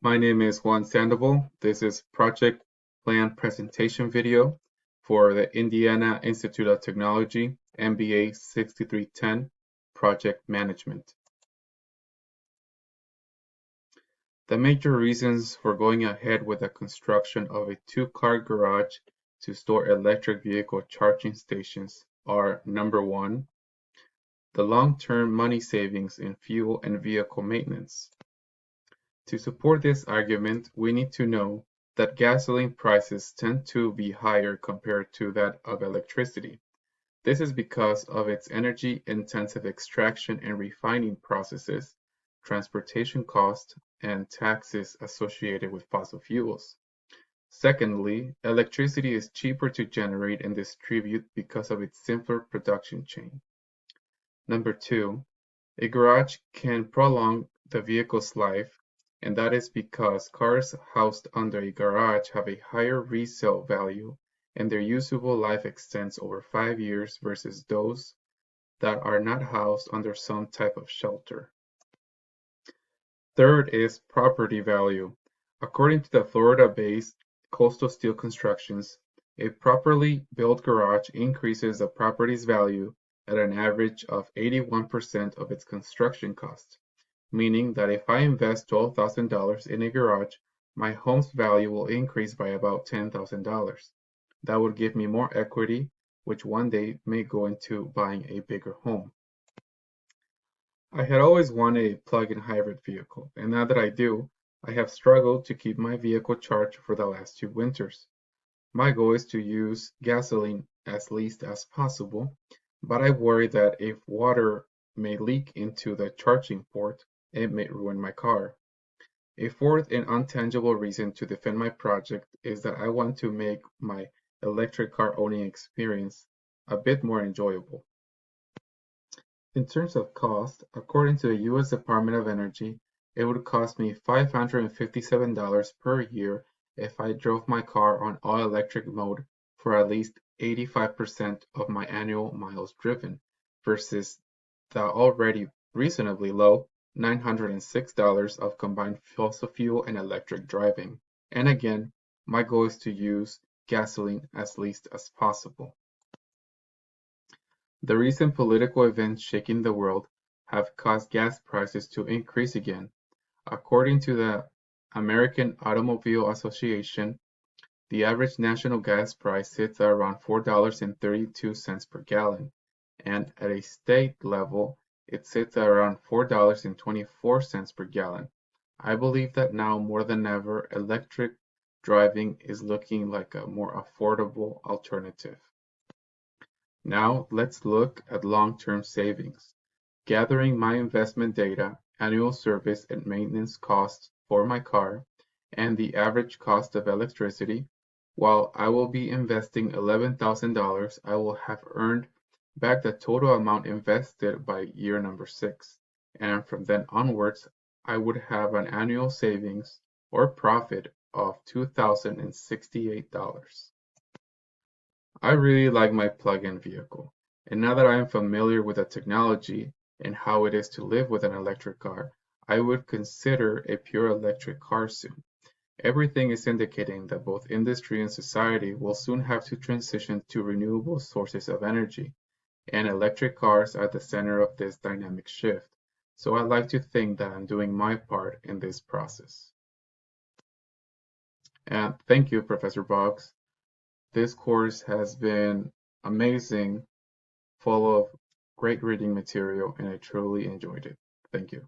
My name is Juan Sandoval. This is project plan presentation video for the Indiana Institute of Technology MBA 6310 Project Management. The major reasons for going ahead with the construction of a two-car garage to store electric vehicle charging stations are: number one, the long-term money savings in fuel and vehicle maintenance. To support this argument, we need to know that gasoline prices tend to be higher compared to that of electricity. This is because of its energy-intensive extraction and refining processes, transportation costs, and taxes associated with fossil fuels. Secondly, electricity is cheaper to generate and distribute because of its simpler production chain. Number two, a garage can prolong the vehicle's life, and that is because cars housed under a garage have a higher resale value and their usable life extends over 5 years versus those that are not housed under some type of shelter. Third is property value. According to the Florida-based Coastal Steel Constructions, a properly built garage increases the property's value at an average of 81% of its construction cost, meaning that if I invest $12,000 in a garage, my home's value will increase by about $10,000. That would give me more equity, which one day may go into buying a bigger home. I had always wanted a plug-in hybrid vehicle, and now that I do, I have struggled to keep my vehicle charged for the last 2 winters. My goal is to use gasoline as least as possible, but I worry that if water may leak into the charging port, it may ruin my car. A fourth and untangible reason to defend my project is that I want to make my electric car owning experience a bit more enjoyable. In terms of cost, according to the U.S. Department of Energy, it would cost me $557 per year if I drove my car on all-electric mode for at least 85% of my annual miles driven, versus the already reasonably low $906 of combined fossil fuel and electric driving. And again, my goal is to use gasoline as least as possible. The recent political events shaking the world have caused gas prices to increase again. According to the American Automobile Association, the average national gas price sits at around $4.32 per gallon, and at a state level, it sits at around $4.24 per gallon. I believe that now more than ever, electric driving is looking like a more affordable alternative. Now let's look at long-term savings. Gathering my investment data, annual service and maintenance costs for my car, and the average cost of electricity, while I will be investing $11,000, I will have earned back the total amount invested by year number 6, and from then onwards, I would have an annual savings or profit of $2,068. I really like my plug-in vehicle, and now that I am familiar with the technology and how it is to live with an electric car, I would consider a pure electric car soon. Everything is indicating that both industry and society will soon have to transition to renewable sources of energy, and electric cars are at the center of this dynamic shift. So I'd like to think that I'm doing my part in this process. And thank you, Professor Boggs. This course has been amazing, full of great reading material, and I truly enjoyed it. Thank you.